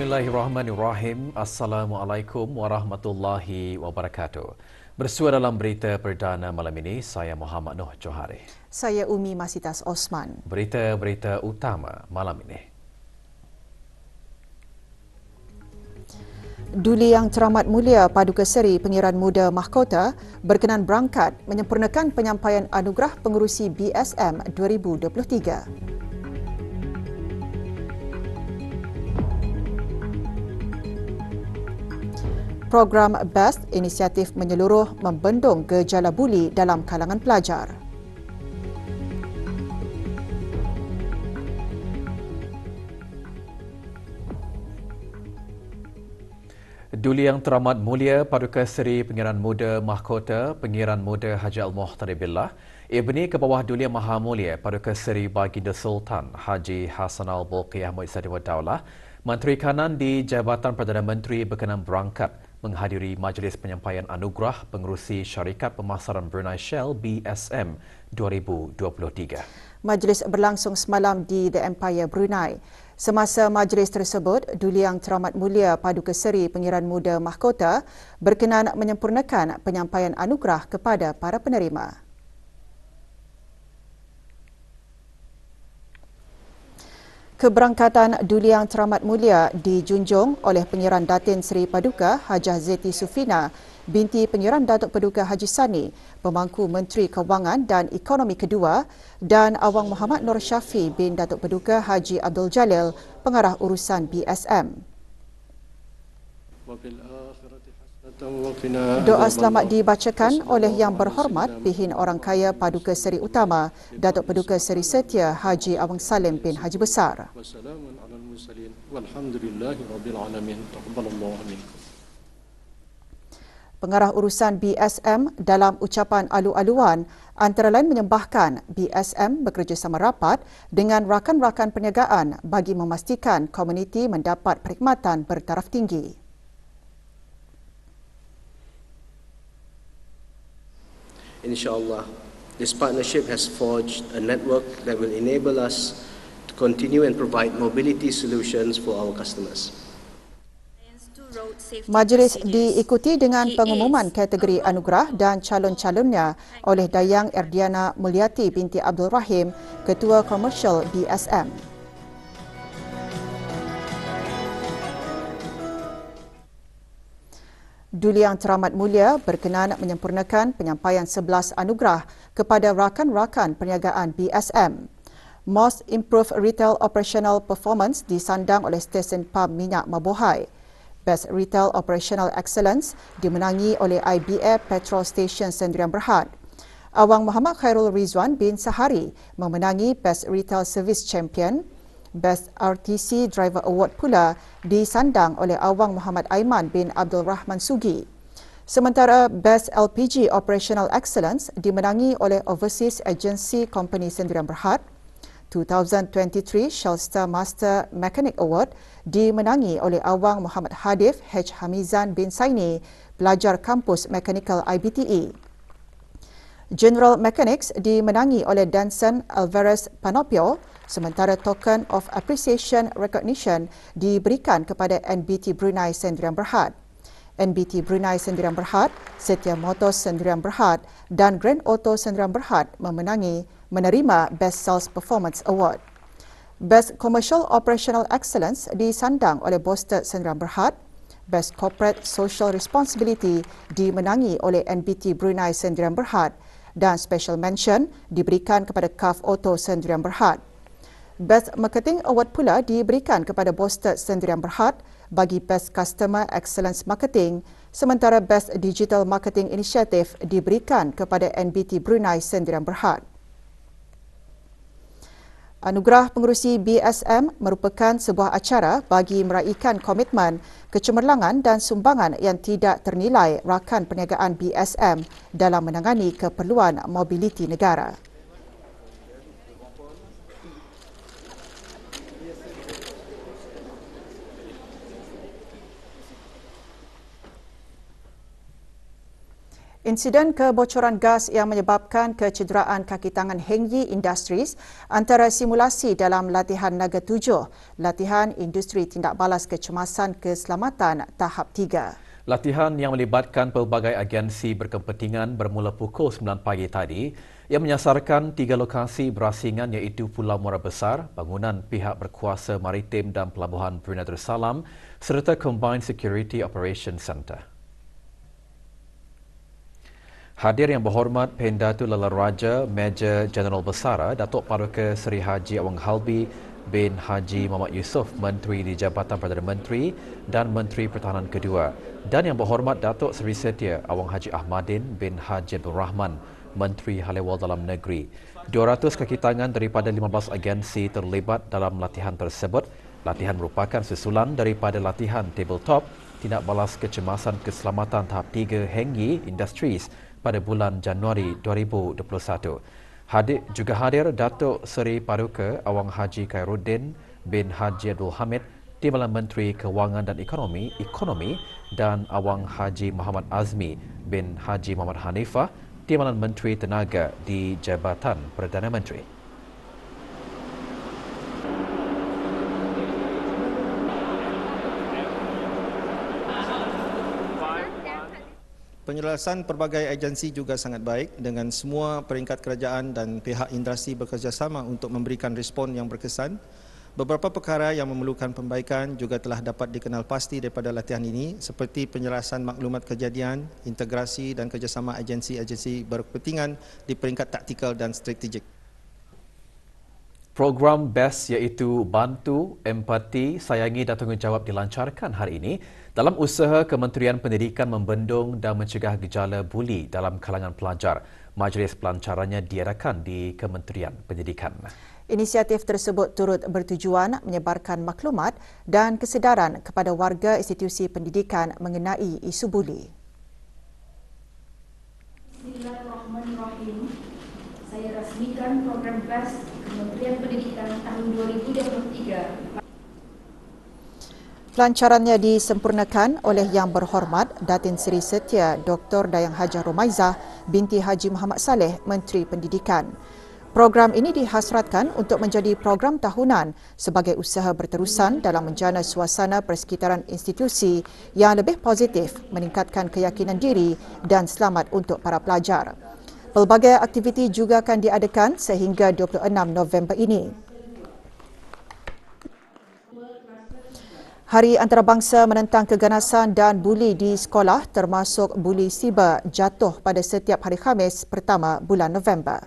Bismillahirrahmanirrahim. Assalamualaikum warahmatullahi wabarakatuh. Bersua dalam berita perdana malam ini, saya Muhammad Noh Johari. Saya Umi Masitas Osman. Berita-berita utama malam ini. Duli Yang Teramat Mulia Paduka Seri Pengiran Muda Mahkota berkenan berangkat menyempurnakan penyampaian anugerah pengurusi BSM 2023. Program BEST inisiatif menyeluruh membendung gejala buli dalam kalangan pelajar. Duli Yang Teramat Mulia Paduka Seri Pengiran Muda Mahkota Pengiran Muda Haji Al-Muhtari Billah Ibni Kebawah Duli Yang Maha Mulia Paduka Seri Baginda Sultan Haji Hassan Al-Bolkiah Muizzadin Wadaulah Menteri Kanan di Jabatan Perdana Menteri berkenan berangkat menghadiri majlis penyampaian anugerah pengurusi Syarikat Pemasaran Brunei Shell BSM 2023. Majlis berlangsung semalam di The Empire Brunei. Semasa majlis tersebut, Duli Yang Teramat Mulia Paduka Seri Pengiran Muda Mahkota berkenan menyempurnakan penyampaian anugerah kepada para penerima. Keberangkatan Duli Yang Teramat Mulia dijunjung oleh Pengiran Datin Seri Paduka Hajah Zeti Sufina binti Pengiran Datuk Paduka Haji Sani, Pemangku Menteri Kewangan dan Ekonomi Kedua, dan Awang Muhammad Nur Syafi bin Datuk Paduka Haji Abdul Jalil, Pengarah Urusan BSM. Doa selamat dibacakan oleh Yang Berhormat Pihin Orang Kaya Paduka Seri Utama Datuk Paduka Seri Setia Haji Awang Salim bin Haji Besar. Pengarah Urusan BSM dalam ucapan alu-aluan antara lain menyembahkan BSM bekerjasama rapat dengan rakan-rakan perniagaan bagi memastikan komuniti mendapat perkhidmatan bertaraf tinggi. Inshallah, this partnership has forged a network that will enable us to continue and provide mobility solutions for our customers. Majlis diikuti dengan pengumuman kategori anugerah dan calon-calonnya oleh Dayang Erdiana Mulyati binti Abdul Rahim, Ketua Komersial BSM. Duli Yang Teramat Mulia berkenan menyempurnakan penyampaian 11 anugerah kepada rakan-rakan perniagaan BSM. Most Improved Retail Operational Performance disandang oleh stesen pam minyak Mabuhay. Best Retail Operational Excellence dimenangi oleh IBA Petrol Station Sendirian Berhad. Awang Muhammad Khairul Rizwan bin Sahari memenangi Best Retail Service Champion. Best RTC Driver Award pula disandang oleh Awang Muhammad Aiman bin Abdul Rahman Sugi. Sementara Best LPG Operational Excellence dimenangi oleh Overseas Agency Company Sendirian Berhad. 2023 Shell Star Master Mechanic Award dimenangi oleh Awang Muhammad Hadif H. Hamizan bin Saini, pelajar kampus Mechanical IBTE. General Mechanics dimenangi oleh Danson Alvarez Panopio, sementara Token of Appreciation Recognition diberikan kepada NBT Brunei Sendirian Berhad. NBT Brunei Sendirian Berhad, Setia Motors Sendirian Berhad dan Grand Auto Sendirian Berhad menerima Best Sales Performance Award. Best Commercial Operational Excellence disandang oleh Bosted Sendirian Berhad. Best Corporate Social Responsibility dimenangi oleh NBT Brunei Sendirian Berhad dan Special Mention diberikan kepada CAF Auto Sendirian Berhad. Best Marketing Award pula diberikan kepada Bosted Sendirian Berhad bagi Best Customer Excellence Marketing, sementara Best Digital Marketing Initiative diberikan kepada NBT Brunei Sendirian Berhad. Anugerah Pengerusi BSM merupakan sebuah acara bagi meraihkan komitmen, kecemerlangan dan sumbangan yang tidak ternilai rakan perniagaan BSM dalam menangani keperluan mobiliti negara. Insiden kebocoran gas yang menyebabkan kecederaan kaki tangan Heng Yi Industries antara simulasi dalam latihan Naga 7, latihan industri tindak balas kecemasan keselamatan tahap 3. Latihan yang melibatkan pelbagai agensi berkepentingan bermula pukul 9 pagi tadi yang menyasarkan 3 lokasi berasingan iaitu Pulau Muara Besar, bangunan pihak berkuasa maritim dan pelabuhan Brunei Darussalam serta Combined Security Operations Centre. Hadir yang berhormat Pendatu Lala Raja Major Jeneral Besara Datuk Paduka Seri Haji Awang Halbi bin Haji Muhammad Yusof, Menteri di Jabatan Perdana Menteri dan Menteri Pertahanan Kedua, dan yang berhormat Datuk Seri Setia Awang Haji Ahmadin bin Haji Abdul Rahman, Menteri Hal Ehwal Dalam Negeri. 200 kaki tangan daripada 15 agensi terlibat dalam latihan tersebut. Latihan merupakan susulan daripada latihan tabletop tindak balas kecemasan keselamatan tahap 3 Heng Yi Industries pada bulan Januari 2021. Juga hadir Datuk Seri Paduka Awang Haji Khairuddin bin Haji Abdul Hamid, Timbalan Menteri Kewangan dan Ekonomi dan Awang Haji Muhammad Azmi bin Haji Muhammad Hanifah, Timbalan Menteri Tenaga di Jabatan Perdana Menteri. Penyelesaian pelbagai agensi juga sangat baik dengan semua peringkat kerajaan dan pihak industri bekerjasama untuk memberikan respon yang berkesan. Beberapa perkara yang memerlukan perbaikan juga telah dapat dikenal pasti daripada latihan ini seperti penyelesaian maklumat kejadian, integrasi dan kerjasama agensi-agensi berkepentingan di peringkat taktikal dan strategik. Program BEST iaitu Bantu, Empati, Sayangi dan Tanggungjawab dilancarkan hari ini dalam usaha Kementerian Pendidikan membendung dan mencegah gejala buli dalam kalangan pelajar. Majlis pelancarannya diadakan di Kementerian Pendidikan. Inisiatif tersebut turut bertujuan menyebarkan maklumat dan kesedaran kepada warga institusi pendidikan mengenai isu buli. Bismillahirrahmanirrahim. Saya rasmikan program BEST Kementerian Pendidikan tahun 2023. Pelancarannya disempurnakan oleh Yang Berhormat Datin Seri Setia Dr. Dayang Hajah Romaizah binti Haji Muhammad Saleh, Menteri Pendidikan. Program ini dihasratkan untuk menjadi program tahunan sebagai usaha berterusan dalam menjana suasana persekitaran institusi yang lebih positif, meningkatkan keyakinan diri dan selamat untuk para pelajar. Pelbagai aktiviti juga akan diadakan sehingga 26 November ini. Hari Antarabangsa menentang keganasan dan buli di sekolah termasuk buli siber jatuh pada setiap hari Khamis pertama bulan November.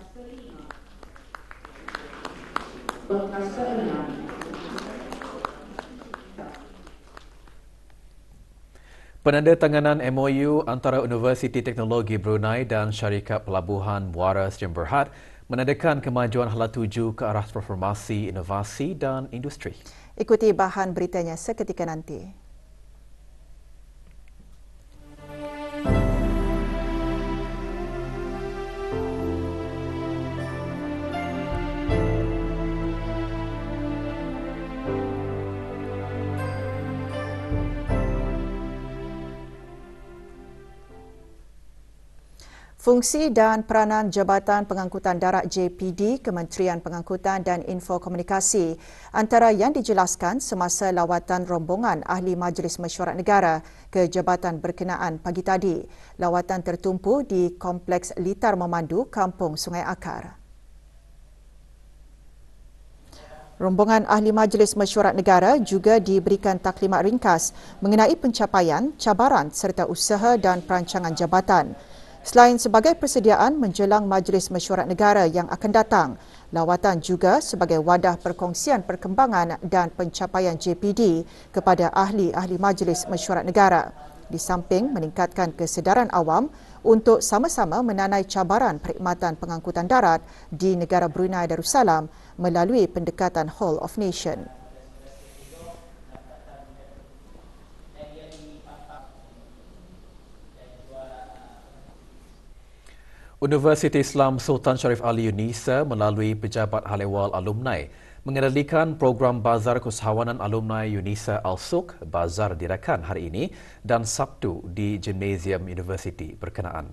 Penandatanganan MOU antara Universiti Teknologi Brunei dan Syarikat Pelabuhan Muara Sdn Bhd menandakan kemajuan hala tuju ke arah transformasi inovasi dan industri. Ikuti bahan beritanya seketika nanti. Fungsi dan peranan Jabatan Pengangkutan Darat JPD, Kementerian Pengangkutan dan Infokomunikasi antara yang dijelaskan semasa lawatan rombongan Ahli Majlis Mesyuarat Negara ke jabatan berkenaan pagi tadi. Lawatan tertumpu di Kompleks Litar Memandu, Kampung Sungai Akar. Rombongan Ahli Majlis Mesyuarat Negara juga diberikan taklimat ringkas mengenai pencapaian, cabaran serta usaha dan perancangan jabatan. Selain sebagai persediaan menjelang Majlis Mesyuarat Negara yang akan datang, lawatan juga sebagai wadah perkongsian perkembangan dan pencapaian JPD kepada ahli-ahli Majlis Mesyuarat Negara. di samping meningkatkan kesedaran awam untuk sama-sama menanai cabaran perkhidmatan pengangkutan darat di negara Brunei Darussalam melalui pendekatan Whole of Nation. Universiti Islam Sultan Sharif Ali UNISA melalui Pejabat Hal Ehwal Alumni mengendalikan program Bazar Keusahawanan Alumni UNISA Al-Suq. Bazar diadakan hari ini dan Sabtu di Gymnasium Universiti berkenaan.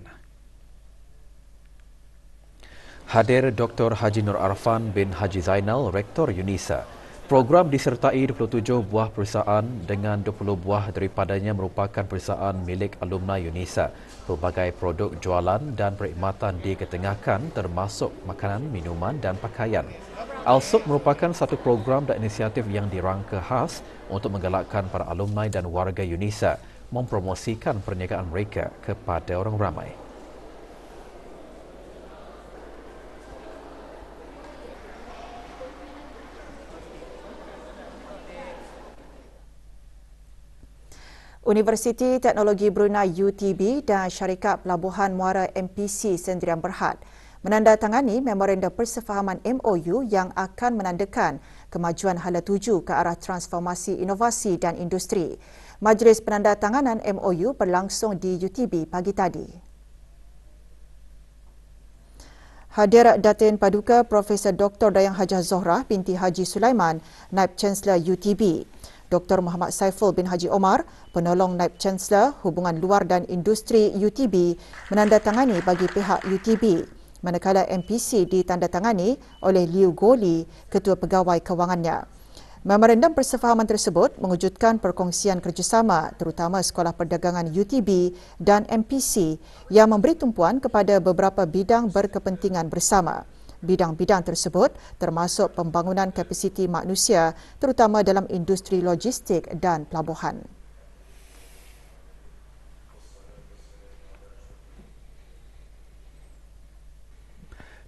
Hadir Dr. Haji Nur Arfan bin Haji Zainal, Rektor UNISA. Program disertai 27 buah perusahaan dengan 20 buah daripadanya merupakan perusahaan milik alumni UNISA. Pelbagai produk jualan dan perkhidmatan diketengahkan termasuk makanan, minuman dan pakaian. Al-Suq merupakan satu program dan inisiatif yang dirangka khas untuk menggalakkan para alumni dan warga UNISA mempromosikan perniagaan mereka kepada orang ramai. Universiti Teknologi Brunei UTB dan Syarikat Pelabuhan Muara MPC Sendirian Berhad menandatangani memorandum persefahaman MOU yang akan menandakan kemajuan hala tuju ke arah transformasi inovasi dan industri. Majlis penandatanganan MOU berlangsung di UTB pagi tadi. Hadir Datin Paduka Profesor Dr. Dayang Hajah Zohrah binti Haji Sulaiman, Naib Chancellor UTB. Dr. Muhammad Saiful bin Haji Omar, penolong Naib Chancellor Hubungan Luar dan Industri UTB, menandatangani bagi pihak UTB, manakala MPC ditandatangani oleh Liu Goli, Ketua Pegawai Kewangannya. Memorandum persefahaman tersebut mewujudkan perkongsian kerjasama terutama Sekolah Perdagangan UTB dan MPC yang memberi tumpuan kepada beberapa bidang berkepentingan bersama. Bidang-bidang tersebut termasuk pembangunan kapasiti manusia terutama dalam industri logistik dan pelabuhan.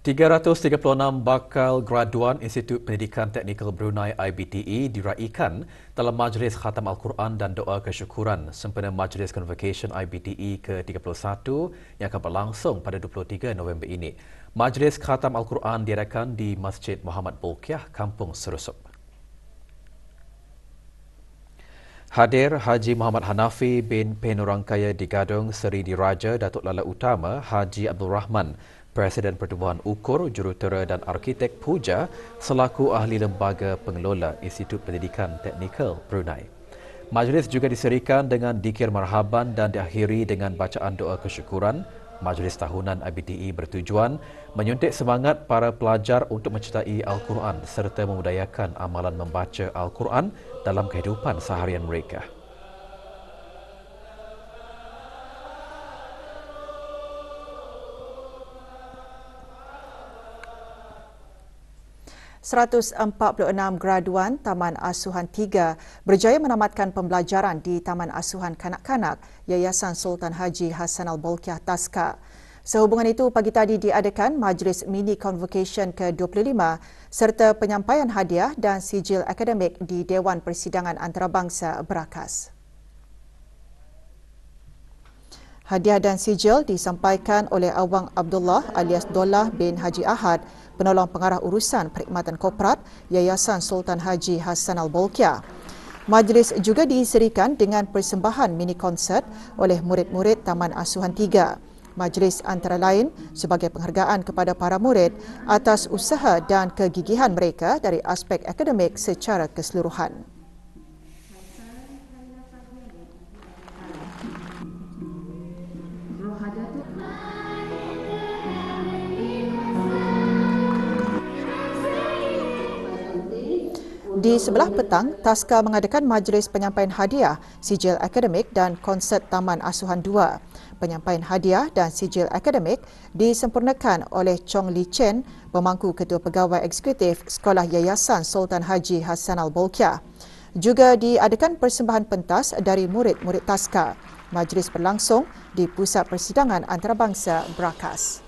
$336 bakal graduan Institut Pendidikan Teknikal Brunei IBTE diraikan dalam Majlis Khatam Al-Quran dan Doa Kesyukuran sempena Majlis Convocation IBTE ke-31 yang akan berlangsung pada 23 November ini. Majlis Khatam Al-Quran diadakan di Masjid Muhammad Bolkiah, Kampung Serusup. Hadir Haji Muhammad Hanafi bin Penurangkaya Digadung Seri Diraja Datuk Lala Utama Haji Abdul Rahman, Presiden Pertubuhan Ukur, Jurutera dan Arkitek Puja selaku ahli lembaga pengelola Institut Pendidikan Teknikal Brunei. Majlis juga diserikan dengan dikir marhaban dan diakhiri dengan bacaan doa kesyukuran. Majlis tahunan IBTE bertujuan menyuntik semangat para pelajar untuk mencintai Al-Quran serta memudayakan amalan membaca Al-Quran dalam kehidupan seharian mereka. ...146 graduan Taman Asuhan 3 berjaya menamatkan pembelajaran di Taman Asuhan Kanak-Kanak Yayasan Sultan Haji Hassanal Bolkiah Taska. Sehubungan itu, pagi tadi diadakan Majlis Mini Convocation ke-25 serta penyampaian hadiah dan sijil akademik di Dewan Persidangan Antarabangsa Berakas. Hadiah dan sijil disampaikan oleh Awang Abdullah alias Dollah bin Haji Ahad, penolong pengarah urusan perkhidmatan korporat Yayasan Sultan Haji Hassanal Bolkiah. Majlis juga diserikan dengan persembahan mini konsert oleh murid-murid Taman Asuhan 3. Majlis antara lain sebagai penghargaan kepada para murid atas usaha dan kegigihan mereka dari aspek akademik secara keseluruhan. Di sebelah petang, Taska mengadakan majlis penyampaian hadiah, sijil akademik dan konsert Taman Asuhan 2. Penyampaian hadiah dan sijil akademik disempurnakan oleh Chong Li Chen, pemangku Ketua Pegawai Eksekutif Sekolah Yayasan Sultan Haji Hassanal Bolkiah. Juga diadakan persembahan pentas dari murid-murid Taska. Majlis berlangsung di Pusat Persidangan Antarabangsa Berakas.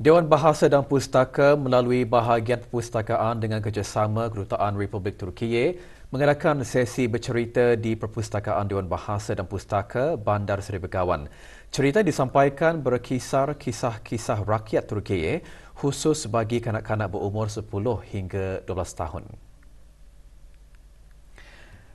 Dewan Bahasa dan Pustaka melalui bahagian perpustakaan dengan kerjasama Kedutaan Republik Turkiye mengadakan sesi bercerita di Perpustakaan Dewan Bahasa dan Pustaka Bandar Seri Begawan. Cerita disampaikan berkisar kisah-kisah rakyat Turkiye khusus bagi kanak-kanak berumur 10 hingga 12 tahun.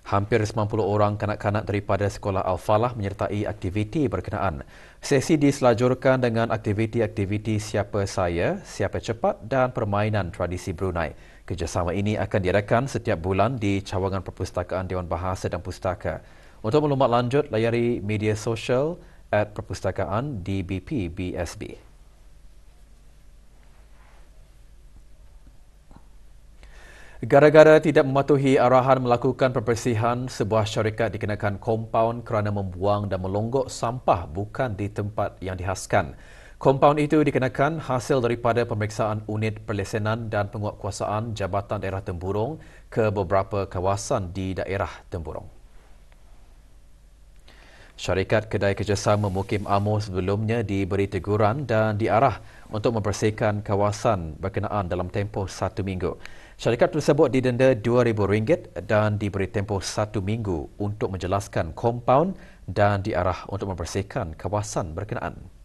Hampir 90 orang kanak-kanak daripada Sekolah Al-Falah menyertai aktiviti berkenaan. Sesi diselajurkan dengan aktiviti-aktiviti Siapa Saya, Siapa Cepat dan permainan tradisi Brunei. Kerjasama ini akan diadakan setiap bulan di cawangan Perpustakaan Dewan Bahasa dan Pustaka. Untuk maklumat lanjut, layari media sosial @perpustakaan DBP BSB. Gara-gara tidak mematuhi arahan melakukan pembersihan, sebuah syarikat dikenakan kompaun kerana membuang dan melonggok sampah bukan di tempat yang dihaskan. Kompaun itu dikenakan hasil daripada pemeriksaan unit perlesenan dan penguatkuasaan Jabatan Daerah Temburong ke beberapa kawasan di daerah Temburong. Syarikat Kedai Kerjasama Mukim Amor sebelumnya diberi teguran dan diarah untuk membersihkan kawasan berkenaan dalam tempoh 1 minggu. Syarikat tersebut didenda RM2,000 dan diberi tempoh 1 minggu untuk menjelaskan kompaun dan diarah untuk membersihkan kawasan berkenaan.